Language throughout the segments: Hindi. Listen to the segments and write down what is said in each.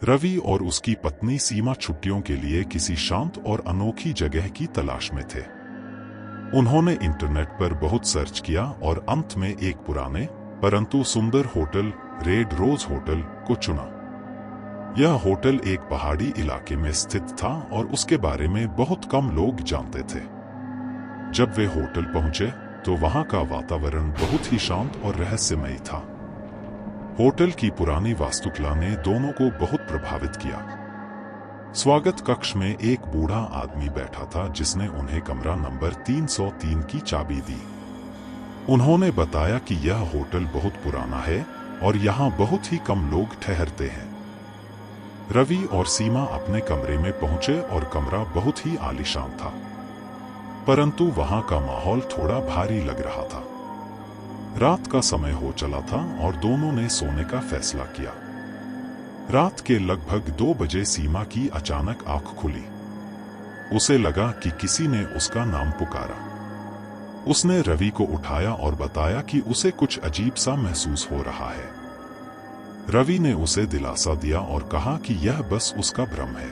रवि और उसकी पत्नी सीमा छुट्टियों के लिए किसी शांत और अनोखी जगह की तलाश में थे। उन्होंने इंटरनेट पर बहुत सर्च किया और अंत में एक पुराने परंतु सुंदर होटल, रेड रोज होटल को चुना। यह होटल एक पहाड़ी इलाके में स्थित था और उसके बारे में बहुत कम लोग जानते थे। जब वे होटल पहुंचे तो वहां का वातावरण बहुत ही शांत और रहस्यमयी था। होटल की पुरानी वास्तुकला ने दोनों को बहुत प्रभावित किया। स्वागत कक्ष में एक बूढ़ा आदमी बैठा था जिसने उन्हें कमरा नंबर 303 की चाबी दी। उन्होंने बताया कि यह होटल बहुत पुराना है और यहाँ बहुत ही कम लोग ठहरते हैं। रवि और सीमा अपने कमरे में पहुंचे और कमरा बहुत ही आलीशान था, परंतु वहां का माहौल थोड़ा भारी लग रहा था। रात का समय हो चला था और दोनों ने सोने का फैसला किया। रात के लगभग 2 बजे सीमा की अचानक आंख खुली। उसे लगा कि किसी ने उसका नाम पुकारा। उसने रवि को उठाया और बताया कि उसे कुछ अजीब सा महसूस हो रहा है। रवि ने उसे दिलासा दिया और कहा कि यह बस उसका भ्रम है।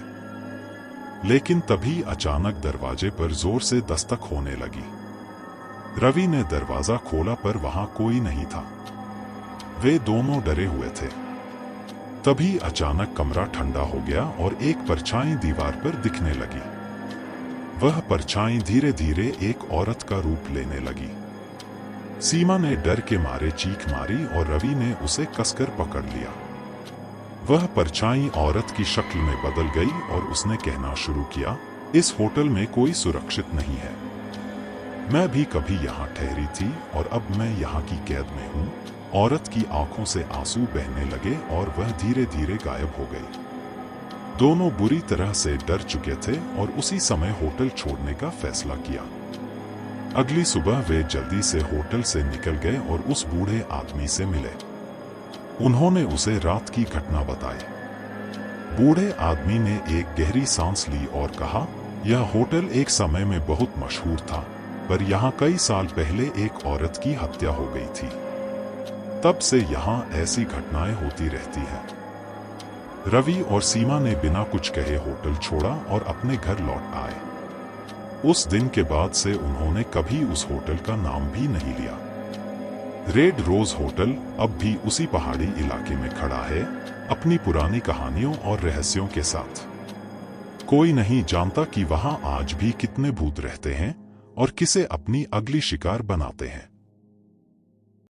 लेकिन तभी अचानक दरवाजे पर जोर से दस्तक होने लगी। रवि ने दरवाजा खोला पर वहां कोई नहीं था। वे दोनों डरे हुए थे। तभी अचानक कमरा ठंडा हो गया और एक परछाई दीवार पर दिखने लगी। वह परछाई धीरे धीरे एक औरत का रूप लेने लगी। सीमा ने डर के मारे चीख मारी और रवि ने उसे कसकर पकड़ लिया। वह परछाई औरत की शक्ल में बदल गई और उसने कहना शुरू किया, इस होटल में कोई सुरक्षित नहीं है। मैं भी कभी यहाँ ठहरी थी और अब मैं यहाँ की कैद में हूँ। औरत की आंखों से आंसू बहने लगे और वह धीरे धीरे गायब हो गई। दोनों बुरी तरह से डर चुके थे और उसी समय होटल छोड़ने का फैसला किया। अगली सुबह वे जल्दी से होटल से निकल गए और उस बूढ़े आदमी से मिले। उन्होंने उसे रात की घटना बताई। बूढ़े आदमी ने एक गहरी सांस ली और कहा, यह होटल एक समय में बहुत मशहूर था, पर यहाँ कई साल पहले एक औरत की हत्या हो गई थी। तब से यहाँ ऐसी घटनाएं होती रहती हैं। रवि और सीमा ने बिना कुछ कहे होटल छोड़ा और अपने घर लौट आए। उस दिन के बाद से उन्होंने कभी उस होटल का नाम भी नहीं लिया। रेड रोज होटल अब भी उसी पहाड़ी इलाके में खड़ा है, अपनी पुरानी कहानियों और रहस्यों के साथ। कोई नहीं जानता कि वहां आज भी कितने भूत रहते हैं और किसे अपनी अगली शिकार बनाते हैं।